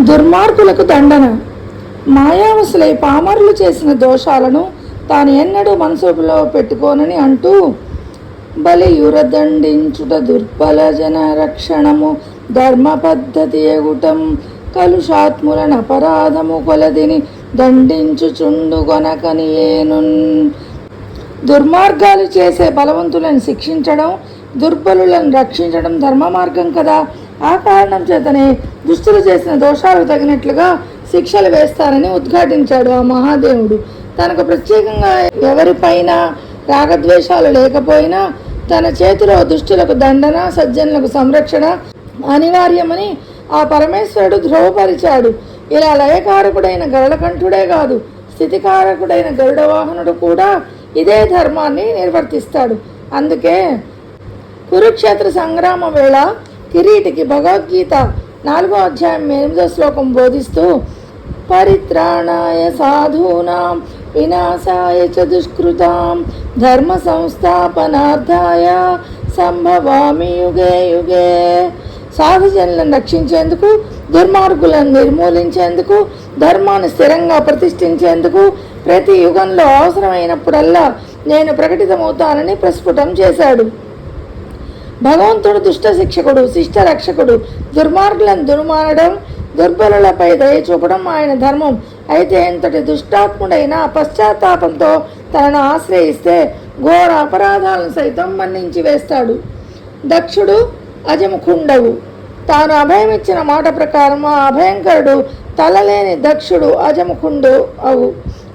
దుర్మార్గులకు దండన. మాయావసులై పామరులు చేసిన దోషాలను తాను ఎన్నడూ మనసులో పెట్టుకోనని అంటూ బలియురదండించుట దుర్బల జన రక్షణము ధర్మ పద్ధతి ఎగుటం కలుషాత్ములను అపరాధము కొలదిని దండించుచుండు గొనకని ఏనున్. దుర్మార్గాలు చేసే బలవంతులను శిక్షించడం, దుర్బలులను రక్షించడం ధర్మ మార్గం కదా. ఆ కారణం చేతనే దుష్టులు చేసిన దోషాలకు తగినట్లుగా శిక్షలు వేస్తానని ఉద్ఘాటించాడు ఆ మహాదేవుడు. తనకు ప్రత్యేకంగా ఎవరిపైన రాగద్వేషాలు లేకపోయినా తన చేతిలో దుష్టులకు దండన, సజ్జనులకు సంరక్షణ అనివార్యమని ఆ పరమేశ్వరుడు ధ్రువపరిచాడు. ఇలా లయకారకుడైన గరుడకంఠుడే కాదు, స్థితికారకుడైన గరుడ వాహనుడు కూడా ఇదే ధర్మాన్ని నిర్వర్తిస్తాడు. అందుకే కురుక్షేత్ర సంగ్రామ వేళ కిరీటికి భగవద్గీత 4వ అధ్యాయం 8వ శ్లోకం బోధిస్తూ పరిత్రాణాయ సాధూనాం వినాశాయ చ దుష్కృతాం ధర్మ సంస్థాపనార్థాయ సంభవామి యుగే యుగే. సాధుజనులను రక్షించేందుకు, దుర్మార్గులను నిర్మూలించేందుకు, ధర్మాన్ని స్థిరంగా ప్రతిష్ఠించేందుకు ప్రతి యుగంలో అవసరమైనప్పుడల్లా నేను ప్రకటితమవుతానని ప్రస్ఫుటం చేశాడు. భగవంతుడు దుష్ట శిక్షకుడు, శిష్ట రక్షకుడు. దుర్మార్గులను దుర్మానడం, దుర్బలులపై దయ చూపడం ఆయన ధర్మం. అయితే ఎంతటి దుష్టాత్ముడైనా పశ్చాత్తాపంతో తనను ఆశ్రయిస్తే ఘోర అపరాధాలను సైతం మన్నించి వేస్తాడు. దక్షుడు అజముఖుండవు. తాను అభయమిచ్చిన మాట ప్రకారం ఆ అభయంకరుడు తలలేని దక్షుడు అజముఖుండు అవు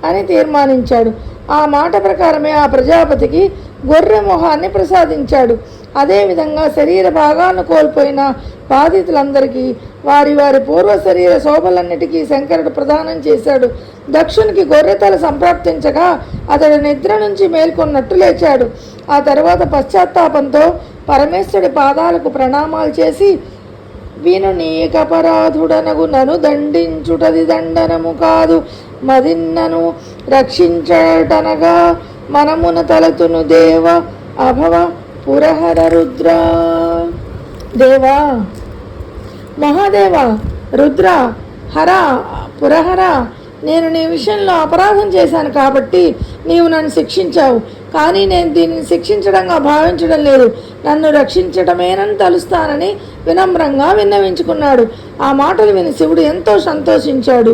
అని తీర్మానించాడు. ఆ మాట ప్రకారమే ఆ ప్రజాపతికి గొర్రె మొహాన్ని ప్రసాదించాడు. అదేవిధంగా శరీర భాగాలను కోల్పోయిన బాధితులందరికీ వారి వారి పూర్వ శరీర శోభలన్నిటికీ శంకరుడు ప్రదానం చేశాడు. దక్షునికి గొర్రెతల సంప్రాప్తించగా అతడు నిద్ర నుంచి మేల్కొన్నట్టు లేచాడు. ఆ తర్వాత పశ్చాత్తాపంతో పరమేశ్వరుడి పాదాలకు ప్రణామాలు చేసి విను నీకపరాధుడనగు నను దండించుటది దండనము కాదు మదిన్నను రక్షించటనగా మనమున తలతును దేవ అభవ పురహర రుద్ర. దేవా, మహాదేవ, రుద్ర, హర, పురహర, నేను నీ విషయంలో అపరాధం చేశాను కాబట్టి నీవు నన్ను శిక్షించావు. కానీ నేను దీనిని శిక్షించడంగా భావించడం లేదు, నన్ను రక్షించటమేనని తలుస్తానని వినమ్రంగా విన్నవించుకున్నాడు. ఆ మాటలు విని శివుడు ఎంతో సంతోషించాడు.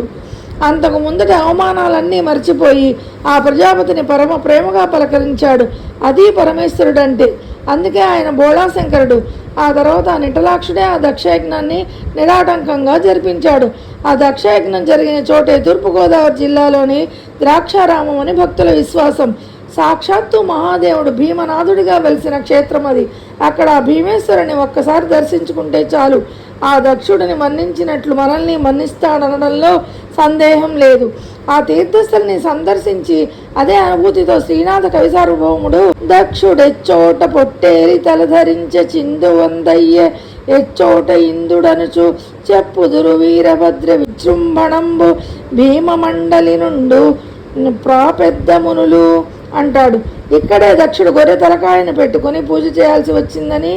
అంతకు ముందటి అవమానాలన్నీ మర్చిపోయి ఆ ప్రజాపతిని పరమ ప్రేమగా పలకరించాడు. అది పరమేశ్వరుడంటే. అందుకే ఆయన బోళాశంకరుడు. ఆ తర్వాత ఆ నిటలాక్షుడే ఆ దక్షయజ్ఞాన్ని నిరాటంకంగా జరిపించాడు. ఆ దక్షయజ్ఞం జరిగిన చోటే తూర్పుగోదావరి జిల్లాలోని ద్రాక్షారామం అని భక్తుల విశ్వాసం. సాక్షాత్తు మహాదేవుడు భీమనాథుడిగా వెలిసిన క్షేత్రం అది. అక్కడ భీమేశ్వరుని ఒక్కసారి దర్శించుకుంటే చాలు ఆ దక్షుడిని మన్నించినట్లు మనల్ని మన్నిస్తాడనడంలో సందేహం లేదు. ఆ తీర్థస్థలిని సందర్శించి అదే అనుభూతితో శ్రీనాథ కవి సార్వభౌముడు దక్షుడెచ్చోట పొట్టేరి తలధరించే చిందు వందయ్యే ఎచ్చోట ఇందుడనుచు చెప్పుదురు వీరభద్ర విజృంభణంబు భీమమండలి నుండు ప్రాపెద్ద మునులు అంటాడు. ఇక్కడే దక్షుడు గొర్రె తలకాయను పెట్టుకుని పూజ చేయాల్సి వచ్చిందని,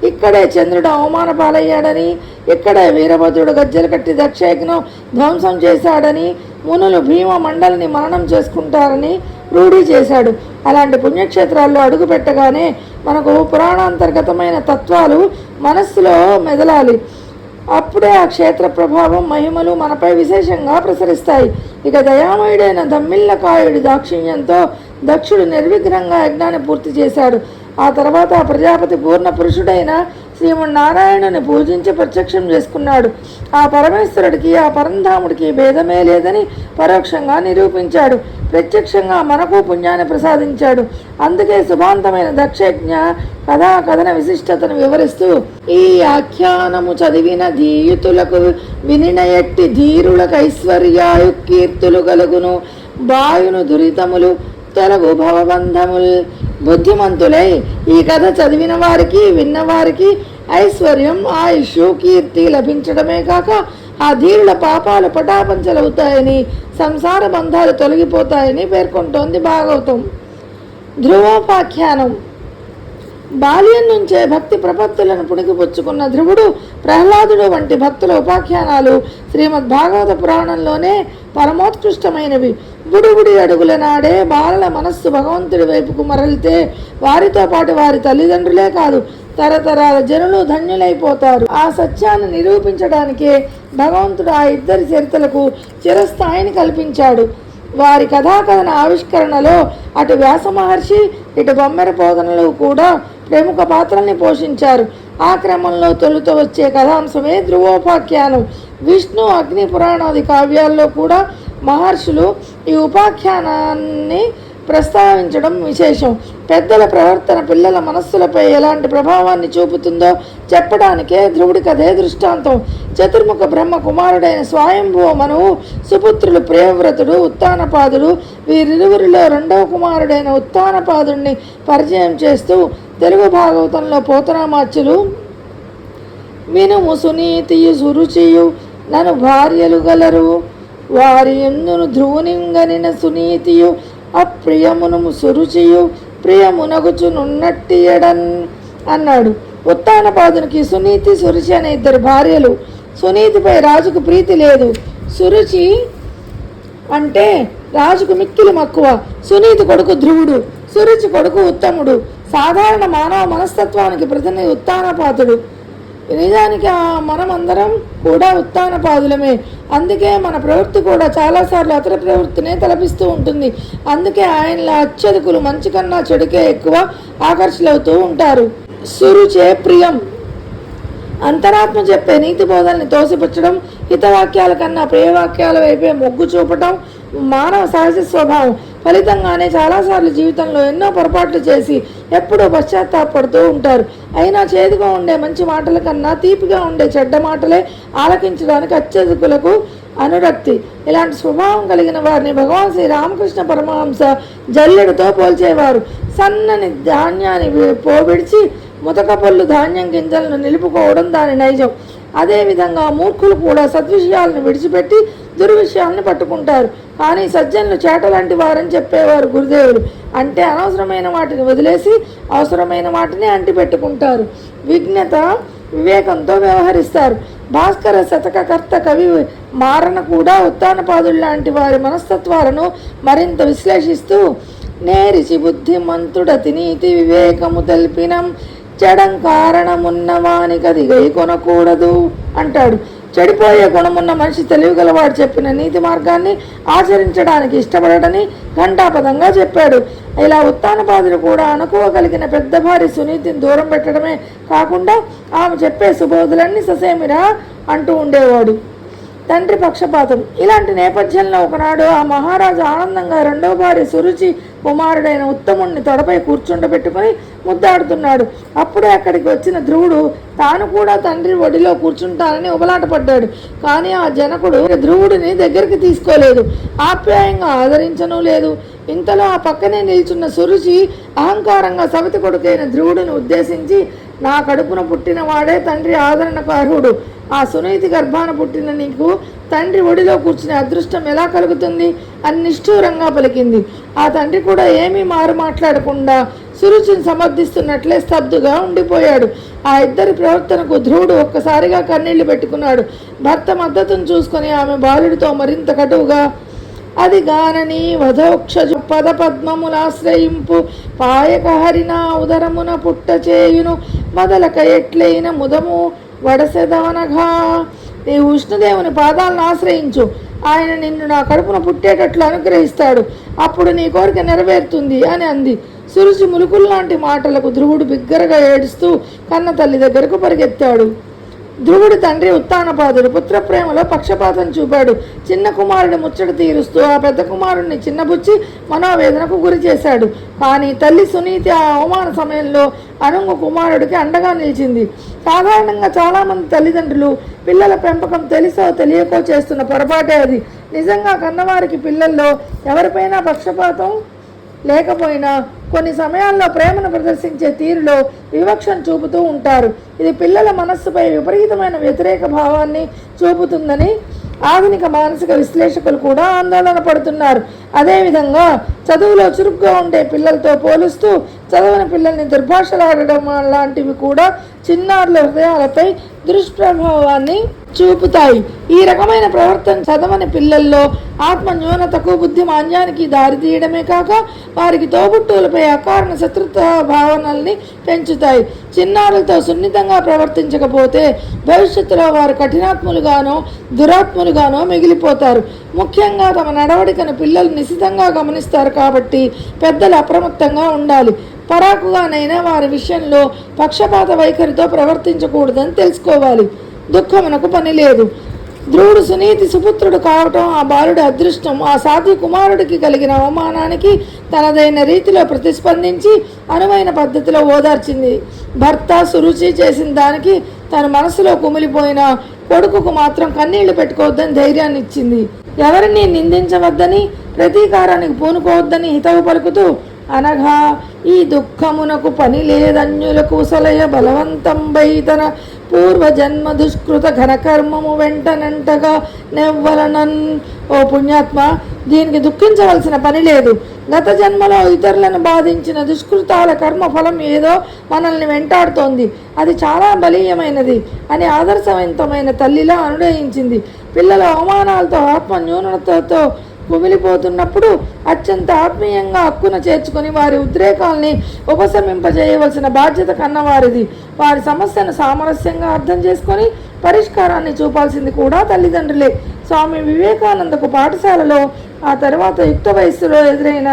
ఇక్కడే చంద్రుడు అవమాన పాలయ్యాడని, ఇక్కడే వీరభద్రుడు గజ్జలు కట్టి దక్షయజ్ఞం ధ్వంసం చేశాడని, మునులు భీమ మండలిని మననం చేసుకుంటారని రూఢి చేశాడు. అలాంటి పుణ్యక్షేత్రాల్లో అడుగు పెట్టగానే మనకు పురాణాంతర్గతమైన తత్వాలు మనస్సులో మెదలాలి. అప్పుడే ఆ క్షేత్ర ప్రభావం, మహిమలు మనపై విశేషంగా ప్రసరిస్తాయి. ఇక దయామయుడైన దమ్మిళ్ళకాయుడి దాక్షిణ్యంతో దక్షుడు నిర్విఘ్నంగా యజ్ఞాన్ని పూర్తి చేశాడు. ఆ తర్వాత ఆ ప్రజాపతి పూర్ణ పురుషుడైన శ్రీమన్నారాయణుని పూజించి ప్రత్యక్షం చేసుకున్నాడు. ఆ పరమేశ్వరుడికి, ఆ పరంధాముడికి భేదమే లేదని పరోక్షంగా నిరూపించాడు. ప్రత్యక్షంగా మనకు పుణ్యాన్ని ప్రసాదించాడు. అందుకే శుభాంతమైన దక్షయజ్ఞ కథన విశిష్టతను వివరిస్తూ ఈ ఆఖ్యానము చదివిన ధీయుతులకు వినిన ఎట్టి ధీరులకు ఐశ్వర్యాయు కీర్తులు కలుగును బాయును దురితములు తొలగు భవబంధముల్. బుద్ధిమంతులై ఈ కథ చదివిన వారికి, విన్నవారికి ఐశ్వర్యం, ఆయుష్, కీర్తి లభించడమే కాక ఆ ధీరుల పాపాలు పటాపంచలవుతాయని, సంసార బంధాలు తొలగిపోతాయని పేర్కొంటోంది భాగవతం. ధ్రువోపాఖ్యానం. బాల్యం నుంచే భక్తి ప్రపత్తులను పుణికిపుచ్చుకున్న ధ్రువుడు, ప్రహ్లాదుడు వంటి భక్తుల ఉపాఖ్యానాలు శ్రీమద్ భాగవత పురాణంలోనే పరమోత్కృష్టమైనవి. బుడిబుడి అడుగుల నాడే బాలల మనస్సు భగవంతుడి వైపుకు మరలితే వారితో పాటు వారి తల్లిదండ్రులే కాదు, తరతరాల జనులు ధన్యులైపోతారు. ఆ సత్యాన్ని నిరూపించడానికే భగవంతుడు ఆ ఇద్దరి చరిత్రలకు చిరస్థాయిని కల్పించాడు. వారి కథాకథన ఆవిష్కరణలో అటు వ్యాస మహర్షి, ఇటు బొమ్మెర పోతనలు కూడా ప్రముఖ పాత్రల్ని పోషించారు. ఆ క్రమంలో తొలుత వచ్చే కథాంశమే ధ్రువోపాఖ్యానం. విష్ణు, అగ్ని పురాణాది కావ్యాల్లో కూడా మహర్షులు ఈ ఉపాఖ్యానాన్ని ప్రస్తావించడం విశేషం. పెద్దల ప్రవర్తన పిల్లల మనస్సులపై ఎలాంటి ప్రభావాన్ని చూపుతుందో చెప్పడానికే ధ్రువుడి కథే దృష్టాంతం. చతుర్ముఖ బ్రహ్మ కుమారుడైన స్వయంభువ మనువు సుపుత్రులు ప్రియవ్రతుడు, ఉత్తానపాదుడు. వీరిరువురిలో రెండవ కుమారుడైన ఉత్తానపాదుడిని పరిచయం చేస్తూ తెలుగు భాగవతంలో పోతనామాచ్యులు వినుము సునీతియు సురుచియు నను భార్యలు గలరు, వారి ఎందును ధ్రువునింగనిన సునీతియు అప్రియమును సురుచియు ప్రియమునగుచునున్నట్టియడన్ అన్నాడు. ఉత్తానపాదునికి సునీతి, సురుచి అనే ఇద్దరు భార్యలు. సునీతిపై రాజుకు ప్రీతి లేదు. సురుచి అంటే రాజుకు మిక్కిలి మక్కువ. సునీతి కొడుకు ధ్రువుడు, సురుచి కొడుకు ఉత్తముడు. సాధారణ మానవ మనస్తత్వానికి ప్రతినిధి ఉత్తానపాదుడు. నిజానికి మనమందరం కూడా ఉత్తానపాదులమే. అందుకే మన ప్రవృత్తి కూడా చాలాసార్లు అతర ప్రవృత్తినే తలపిస్తూ ఉంటుంది. అందుకే ఆయనలో అత్యధికులు మంచి కన్నా చెడుకే ఎక్కువ ఆకర్షితులవుతూ ఉంటారు. సురుచే ప్రియం. అంతరాత్మ చెప్పే నీతి బోధల్ని తోసిపుచ్చడం, హితవాక్యాల కన్నా ప్రియవాక్యాల వైపే మొగ్గు చూపటం మానవ సహజ స్వభావం. ఫలితంగానే చాలాసార్లు జీవితంలో ఎన్నో పొరపాట్లు చేసి ఎప్పుడూ పశ్చాత్తాపడుతూ ఉంటారు. అయినా చేదుగా ఉండే మంచి మాటల కన్నా తీపిగా ఉండే చెడ్డ మాటలే ఆలకించడానికి అత్యధికులకు అనురక్తి. ఇలాంటి స్వభావం కలిగిన వారిని భగవాన్ శ్రీ రామకృష్ణ పరమహంస జల్లెడతో పోల్చేవారు. సన్నని ధాన్యాన్ని పోబిడిచి ముతక పళ్ళు ధాన్యం గింజలను నిలుపుకోవడం దాని నైజం. అదేవిధంగా మూర్ఖులు కూడా సద్విషయాలను విడిచిపెట్టి దుర్విషయాలను పట్టుకుంటారు. కానీ సజ్జనులు చేట లాంటి వారని చెప్పేవారు గురుదేవులు. అంటే అనవసరమైన వాటిని వదిలేసి అవసరమైన వాటిని అంటిపెట్టుకుంటారు. విజ్ఞత, వివేకంతో వ్యవహరిస్తారు. భాస్కర శతకకర్త కవి మారన కూడా ఉత్తానపాదులు లాంటి వారి మనస్తత్వాలను మరింత విశ్లేషిస్తూ నేరిచి బుద్ధిమంతుడతి నీతి వివేకము తెల్పినం చెడం కారణమున్నవానికది గై కొనకూడదు అంటాడు. చెడిపోయే గుణమున్న మనిషి తెలివిగలవాడు చెప్పిన నీతి మార్గాన్ని ఆచరించడానికి ఇష్టపడటని ఘంటాపదంగా చెప్పాడు. ఇలా ఉత్తానపాదులు కూడా అనుకోగలిగిన పెద్ద భార్య సునీతిని దూరం పెట్టడమే కాకుండా ఆమె చెప్పే సుబోధులన్నీ ససేమిరా అంటూ ఉండేవాడు. తండ్రి పక్షపాతం. ఇలాంటి నేపథ్యంలో ఒకనాడు ఆ మహారాజు ఆనందంగా రెండవ భార్య సురుచి కుమారుడైన ఉత్తముణ్ణి తొడపై కూర్చుండబెట్టుకుని ముద్దాడుతున్నాడు. అప్పుడే అక్కడికి వచ్చిన ధ్రువుడు తాను కూడా తండ్రి ఒడిలో కూర్చుంటానని ఉబలాటపడ్డాడు. కానీ ఆ జనకుడు ధ్రువుడిని దగ్గరికి తీసుకోలేదు, ఆప్యాయంగా ఆదరించను లేదు. ఇంతలో ఆ పక్కనే నిల్చున్న సురుచి అహంకారంగా సవితి కొడుకైన ధ్రువుడిని ఉద్దేశించి, నా కడుపున పుట్టిన వాడే తండ్రి ఆదరణకు అర్హుడు. ఆ సునీతి గర్భాన పుట్టిన నీకు తండ్రి ఒడిలో కూర్చునే అదృష్టం ఎలా కలుగుతుంది అని నిష్ఠూరంగా పలికింది. ఆ తండ్రి కూడా ఏమీ మారు మాట్లాడకుండా సురుచిని సమర్థిస్తున్నట్లే స్తబ్దుగా ఉండిపోయాడు. ఆ ఇద్దరి ప్రవర్తనకు ధ్రువుడు ఒక్కసారిగా కన్నీళ్లు పెట్టుకున్నాడు. భర్త మద్దతును చూసుకొని ఆమె బాలుడితో మరింత కటువుగా, అది గానని వధోక్షజు పద పద్మములాశ్రయింపు పాయక హరిన ఉదరమున పుట్ట చేయును మొదలక ఎట్లయిన ముదము వడసెదవనగా, నీ విష్ణుదేవుని పాదాలను ఆశ్రయించు, ఆయన నిన్ను నా కడుపున పుట్టేటట్లు అనుగ్రహిస్తాడు, అప్పుడు నీ కోరిక నెరవేరుతుంది అని అంది. సురుచి ములుకులు లాంటి మాటలకు ధ్రువుడు బిగ్గరగా ఏడుస్తూ కన్న తల్లి దగ్గరకు పరిగెత్తాడు. ధ్రువుడి తండ్రి ఉత్తానపాదుడు పుత్రప్రేమలో పక్షపాతం చూపాడు. చిన్న కుమారుడి ముచ్చట తీరుస్తూ ఆ పెద్ద కుమారుడిని చిన్నబుచ్చి మనోవేదనకు గురి చేశాడు. కానీ తల్లి సునీతి ఆ అవమాన సమయంలో అనుంగు కుమారుడికి అండగా నిలిచింది. సాధారణంగా చాలామంది తల్లిదండ్రులు పిల్లల పెంపకం తెలిసో తెలియకో చేస్తున్న పొరపాటే అది. నిజంగా కన్నవారికి పిల్లల్లో ఎవరిపైనా పక్షపాతం లేకపోయినా కొన్ని సమయాల్లో ప్రేమను ప్రదర్శించే తీరులో వివక్షను చూపుతూ ఉంటారు. ఇది పిల్లల మనస్సుపై విపరీతమైన వ్యతిరేక భావాన్ని చూపుతుందని ఆధునిక మానసిక విశ్లేషకులు కూడా ఆందోళన పడుతున్నారు. అదేవిధంగా చదువులో చురుగ్గా ఉండే పిల్లలతో పోలుస్తూ చదవని పిల్లల్ని దుర్భాషలాడడం లాంటివి కూడా చిన్నారుల హృదయాలపై దుష్ప్రభావాన్ని చూపుతాయి. ఈ రకమైన ప్రవర్తన చదవని పిల్లల్లో ఆత్మ న్యూనతకు, బుద్ధి మాంద్యానికి దారితీయడమే కాక వారికి తోబుట్టువులపై అకారణ శత్రుత్వ భావనల్ని పెంచుతాయి. చిన్నారులతో సున్నితంగా ప్రవర్తించకపోతే భవిష్యత్తులో వారు కఠినాత్ములుగానో దురాత్ములుగానో మిగిలిపోతారు. ముఖ్యంగా తమ నడవడికను పిల్లలు నిశితంగా గమనిస్తారు కాబట్టి పెద్దలు అప్రమత్తంగా ఉండాలి. పరాకుగానైనా వారి విషయంలో పక్షపాత వైఖరితో ప్రవర్తించకూడదని తెలుసుకోవాలి. దుఃఖమునకు పని లేదు. ధ్రువుడు సునీతి సుపుత్రుడు కావటం ఆ బాలుడి అదృష్టం. ఆ సాధ్వి కుమారుడికి కలిగిన అవమానానికి తనదైన రీతిలో ప్రతిస్పందించి అనువైన పద్ధతిలో ఓదార్చింది. భర్త సురుచి చేసిన దానికి తన మనసులో కుమిలిపోయిన కొడుకుకు మాత్రం కన్నీళ్లు పెట్టుకోవద్దని ధైర్యాన్ని ఇచ్చింది. ఎవరిని నిందించవద్దని, ప్రతీకారానికి పూనుకోవద్దని హితవు పలుకుతూ అనగా ఈ దుఃఖమునకు పని లేదన్యులకు సలయ బలవంతంబై తన పూర్వజన్మ దుష్కృత ఘనకర్మము వెంటనంటగా నెవ్వలనన్. ఓ పుణ్యాత్మ, దీనికి దుఃఖించవలసిన పని లేదు. గత జన్మలో ఇతరులను బాధించిన దుష్కృతాల కర్మఫలం ఏదో మనల్ని వెంటాడుతోంది. అది చాలా బలీయమైనది అని ఆదర్శవంతమైన తల్లిలా అనుడయించింది. పిల్లల అవమానాలతో ఆత్మ న్యూనతతో కుమిలిపోతున్నప్పుడు అత్యంత ఆత్మీయంగా హక్కున చేర్చుకొని వారి ఉద్రేకాల్ని ఉపశమింపజేయవలసిన బాధ్యత కన్నవారిది. వారి సమస్యను సామరస్యంగా అర్థం చేసుకొని పరిష్కారాన్ని చూపాల్సింది కూడా తల్లిదండ్రులే. స్వామి వివేకానందకు పాఠశాలలో, ఆ తర్వాత యుక్త వయస్సులో ఎదురైన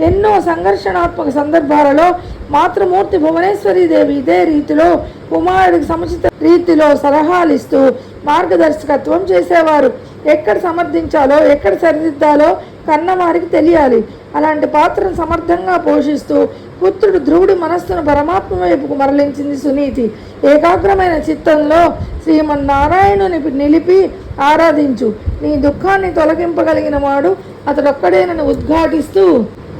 ఎన్నో సంఘర్షణాత్మక సందర్భాలలో మాతృమూర్తి భువనేశ్వరీదేవి ఇదే రీతిలో కుమారుడికి సముచిత రీతిలో సలహాలిస్తూ మార్గదర్శకత్వం చేసేవారు. ఎక్కడ సమర్థించాలో, ఎక్కడ సరిదిద్దాలో కన్నవారికి తెలియాలి. అలాంటి పాత్రను సమర్థంగా పోషిస్తూ పుత్రుడు ధ్రువుడి మనస్సును పరమాత్మ వైపుకు మరలించింది సునీతి. ఏకాగ్రమైన చిత్తంలో శ్రీమన్నారాయణుని నిలిపి ఆరాధించు. నీ దుఃఖాన్ని తొలగింపగలిగిన వాడు అతడొక్కడేనని ఉద్ఘాటిస్తూ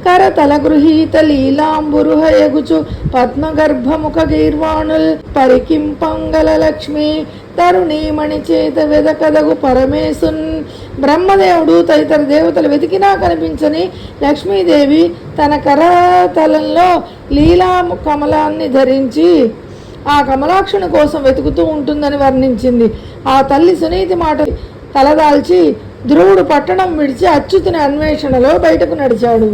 కరతల గృహీత లీలాంబురుహయగుచు పద్మగర్భముఖ గీర్వాణుల్ పరికింపంగల లక్ష్మి తరుణీమణి చేత వెదకదగు పరమేశున్. బ్రహ్మదేవుడు తదితర దేవతలు వెతికినా కనిపించని లక్ష్మీదేవి తన కరతలంలో లీలా కమలాన్ని ధరించి ఆ కమలాక్షుని కోసం వెతుకుతూ ఉంటుందని వర్ణించింది. ఆ తల్లి సునీతి మాట తలదాల్చి ధ్రువుడు పట్టణం విడిచి అచ్యుతుని అన్వేషణలో బయటకు నడిచాడు.